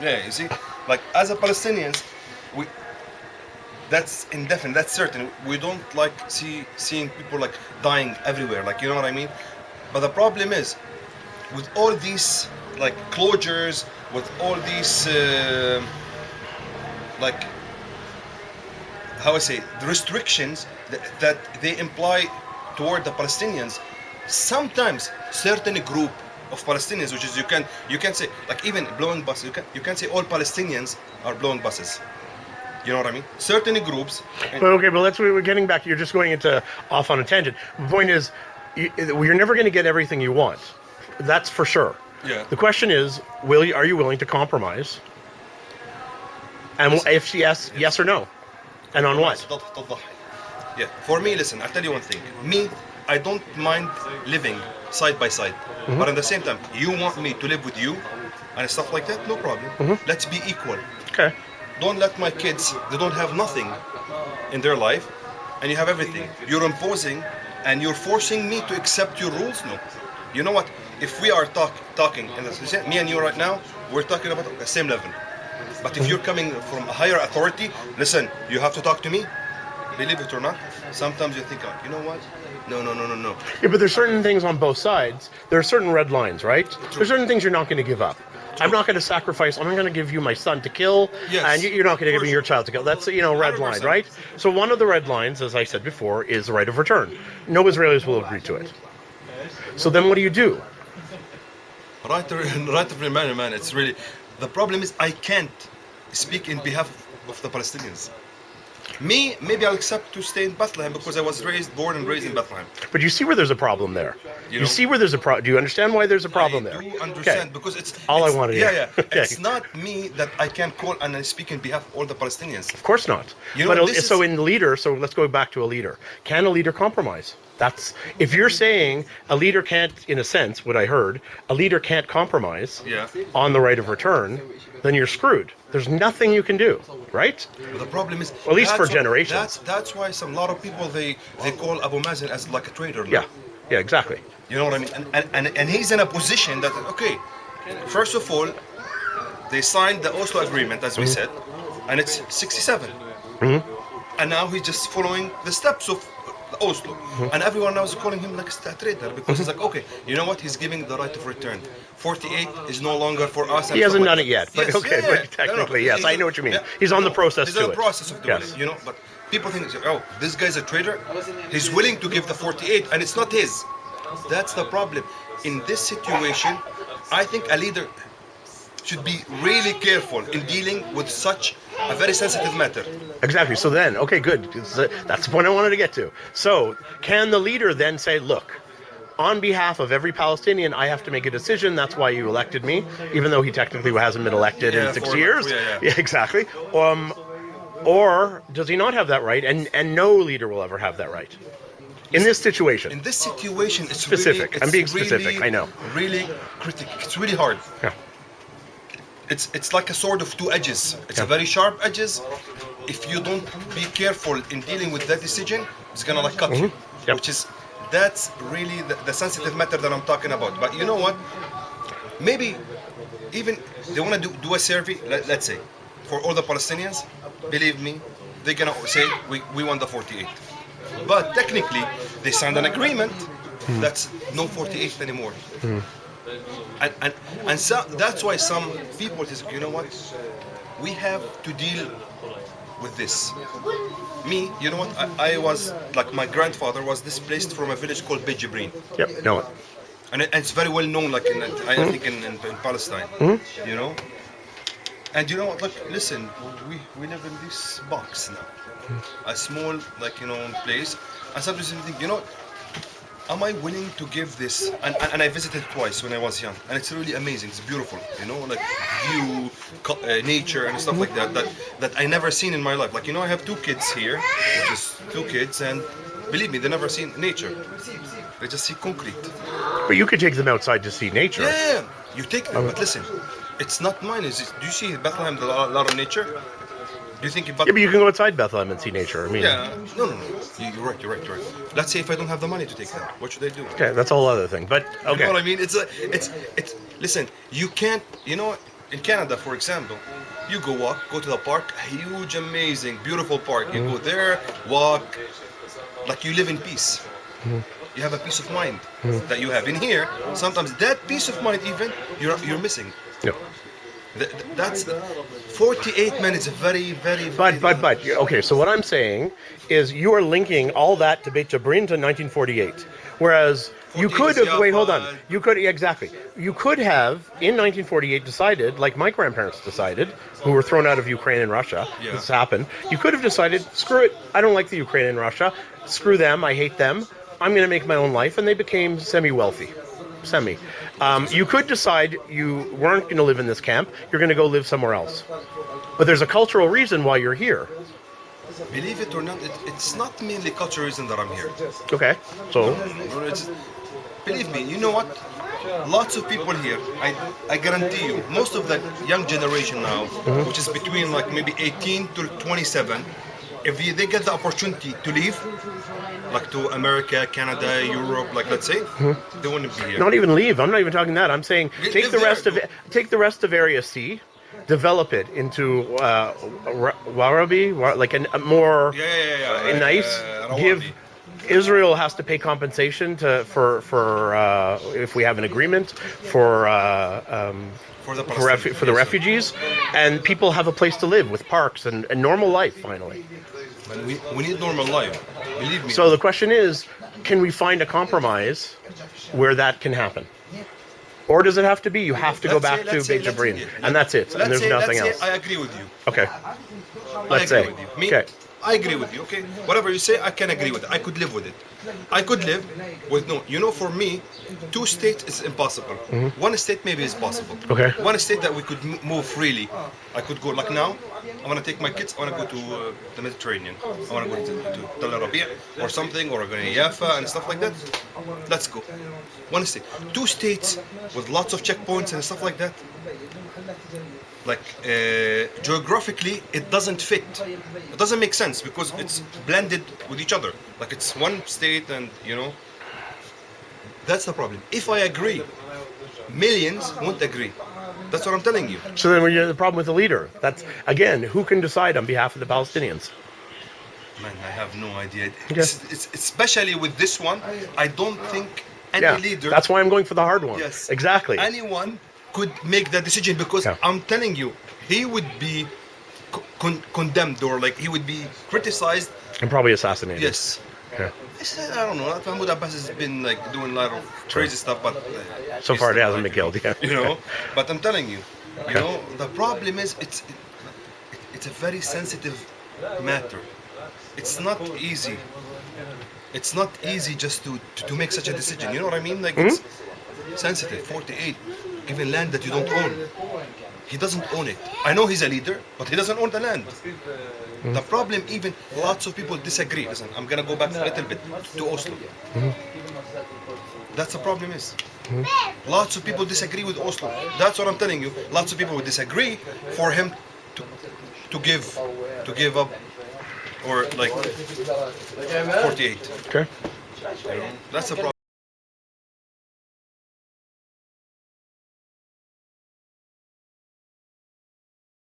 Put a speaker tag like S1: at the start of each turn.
S1: Yeah, you see, like as a Palestinians, we that's indefinite, that's certain. We don't like seeing people like dying everywhere, like you know what I mean. But the problem is, with all these like closures, with all these like how I say the restrictions that they imply toward the Palestinians, sometimes certain group of Palestinians, which is you can say like even blowing buses, you can say all Palestinians are blowing buses. You know what I mean? Certain groups. And
S2: But okay, but we're getting back. You're just going into off on a tangent. The point is, you're never going to get everything you want. That's for sure.
S1: yeah.
S2: The question is, are you willing to compromise? And
S1: Listen,
S2: if yes, yes or no, and on what?
S1: Yeah. For me, listen. I'll tell you one thing. Me, I don't mind living side by side, but at the same time, you want me to live with you and stuff like that. No problem. Let's be equal.
S2: Okay.
S1: Don't let my kids. They don't have nothing in their life, and you have everything. You're imposing and you're forcing me to accept your rules. No. You know what? If we are talking, and me and you right now, we're talking about the same level. But if you're coming from a higher authority, listen, you have to talk to me. Believe it or not, sometimes you think, you know what? No.
S2: Yeah, but there's certain things on both sides. There are certain red lines, right? There's certain things you're not going to give up. I'm not going to sacrifice. I'm not going to give you my son to kill,
S1: Yes.
S2: and you're not going to give me your child to kill. That's red line,
S1: 100%.
S2: right? So one of the red lines, as I said before, is the right of return. No Israelis will agree to it. So then what do you do?
S1: Right of reminder, man. It's really the problem is I can't speak in behalf of the Palestinians. Me, maybe I'll accept to stay in Bethlehem because I was born and raised in Bethlehem.
S2: But you see where there's a problem there.
S1: You
S2: You,
S1: know?
S2: see where there's a problem. Do you understand why there's a problem there?
S1: I do understand
S2: Okay.
S1: because it's
S2: All I
S1: it's-
S2: wanted to
S1: Yeah,
S2: hear.
S1: yeah.
S2: Okay.
S1: It's not me that I can call and I speak in behalf of all the Palestinians.
S2: Of course not.
S1: You know,
S2: But
S1: this
S2: so
S1: is-
S2: in leader, so let's go back to a leader. Can a leader compromise? That's if you're saying a leader can't, in a sense, what I heard, a leader can't compromise
S1: Yeah.
S2: on the right of return, then you're screwed. There's nothing you can do, right?
S1: But the problem is,
S2: At least for
S1: that's why-
S2: generations.
S1: That's why a lot of people they call Abu Mazen as like a traitor. now.
S2: Yeah, yeah, exactly.
S1: You know what I mean? And he's in a position that okay, first of all, they signed the Oslo agreement as we said, and it's 67, and now he's just following the steps of the Oslo, and everyone now is calling him like a traitor because he's like, okay, you know what? He's giving the right of return. 48 is no longer for us.
S2: He hasn't done it yet, but
S1: Yes,
S2: okay,
S1: yeah,
S2: but
S1: yeah.
S2: technically,
S1: No,
S2: yes, I know what you mean. He's on the
S1: no,
S2: process
S1: he's
S2: to
S1: in the
S2: it.
S1: process of doing
S2: Yes.
S1: it, you know. But people think, oh, this guy's a traitor. He's willing to give the 48, and it's not his. That's the problem. In this situation, I think a leader should be really careful in dealing with such a very sensitive matter.
S2: Exactly. So then, okay, good. That's the point I wanted to get to. So, can the leader then say, look, on behalf of every Palestinian, I have to make a decision. That's why you elected me, even though he technically hasn't been elected in 6 years.
S1: Yeah.
S2: Exactly. Or does he not have that right? And no leader will ever have that right. In this situation.
S1: In this situation, it's
S2: Specific.
S1: Really,
S2: I'm being
S1: it's
S2: specific,
S1: really,
S2: I know.
S1: Really critical. It's really hard.
S2: Yeah.
S1: It's like a sword of two edges. It's a very sharp edges. If you don't be careful in dealing with that decision, it's gonna like cut you.
S2: Yep.
S1: Which is that's really the sensitive matter that I'm talking about. But you know what? Maybe even they want to do a survey. Let's say for all the Palestinians, believe me, they're gonna say we want the 48. But technically, they signed an agreement that's no 48 anymore. And so that's why some people say, you know what? We have to deal with this. Me, you know what? I was like my grandfather was displaced from a village called Beit Jibrin,
S2: Yep. No.
S1: and it's very well known, like I think in Palestine, you know. And you know what? Like, listen, we live in this box now, a small place, and sometimes you think, you know, am I willing to give this? And I visited twice when I was young, and it's really amazing. It's beautiful, you know, like view, nature, and stuff like that. That I never seen in my life. Like, you know, I have 2 kids here, which is 2 kids, and believe me, they never seen nature. They just see concrete.
S2: But you could take them outside to see nature.
S1: Yeah, you take them, but listen, it's not mine. Do you see Bethlehem? A lot of nature. Do you think?
S2: Yeah, but you can go outside Bethlehem and see nature. I mean,
S1: Yeah, no. You're right. You're right. Let's say if I don't have the money to take them, what should I do?
S2: okay, that's a whole other thing. But
S1: You know
S2: okay,
S1: what I mean? It's. Listen, you can't. You know what? in Canada, for example, you go to the park, a huge, amazing, beautiful park. You go there, walk, like you live in peace. You have a peace of mind that you have. In here, sometimes that peace of mind even you're missing.
S2: Yep.
S1: That's 48 minutes. Very, very.
S2: But okay. So what I'm saying is you are linking all that to Beit Jabrin to 1948, whereas you could have. Wait, hold on. You could exactly. You could have in 1948 decided, like my grandparents decided, who were thrown out of Ukraine and Russia.
S1: Yeah.
S2: This happened. You could have decided, screw it. I don't like the Ukraine and Russia. Screw them. I hate them. I'm going to make my own life, and they became semi-wealthy. You could decide you weren't going to live in this camp. You're going to go live somewhere else. But there's a cultural reason why you're here.
S1: Believe it or not, it's not mainly cultural reason that I'm here.
S2: Okay, so
S1: Believe me, you know what? Lots of people here, I guarantee you, most of the young generation now, which is between like maybe 18 to 27, if they get the opportunity to leave, like to America, Canada, Europe, like let's say, they wouldn't be here.
S2: Not even leave. I'm not even talking that. I'm saying take the rest of Area C, develop it into Warabi, like a more nice. Give Israel has to pay compensation for if we have an agreement for the refugees, and people have a place to live with parks and normal life finally.
S1: But we need normal life. Believe me.
S2: So the question is, can we find a compromise where that can happen? Or does it have to be you have to go back to Beit Jabrin and that's it, and there's nothing else?
S1: I agree with you.
S2: Okay.
S1: Let's say. Okay. I agree with you, okay? Whatever you say, I can agree with it. I could live with it. I could live with no. You know, for me, 2 states is impossible. 1 state maybe is possible.
S2: Okay.
S1: 1 state that we could move freely. I could go, like now, I want to take my kids, I want to go to the Mediterranean. I want to go to Tel Arabia or something, or go to Jaffa and stuff like that. Let's go. 1 state. 2 states with lots of checkpoints and stuff like that. Like geographically, it doesn't fit. It doesn't make sense because it's blended with each other. Like it's 1 state, and you know, that's the problem. If I agree, millions won't agree. That's what I'm telling you.
S2: So then, when you have the problem with the leader, that's again, who can decide on behalf of the Palestinians?
S1: Man, I have no idea. It's especially with this one, I don't think any leader.
S2: That's why I'm going for the hard one.
S1: Yes,
S2: exactly.
S1: Anyone could make that decision because I'm telling you, he would be condemned, or like he would be criticized
S2: and probably assassinated.
S1: Yes.
S2: Yeah.
S1: I don't know. Mahmoud Abbas has been like doing a lot of crazy stuff, but
S2: so far it hasn't been killed. Yeah.
S1: You know, but I'm telling you, you know, the problem is it's a very sensitive matter. It's not easy. It's not easy just to make such a decision. You know what I mean? Like it's sensitive. 48, given land that you don't own. He doesn't own it. I know he's a leader, but he doesn't own the land. The problem, even lots of people disagree. Listen, I'm gonna go back a little bit to Oslo. That's the problem is. Lots of people disagree with Oslo. That's what I'm telling you. Lots of people would disagree for him to give up, or like 48.
S2: Okay.
S1: You know? That's the problem.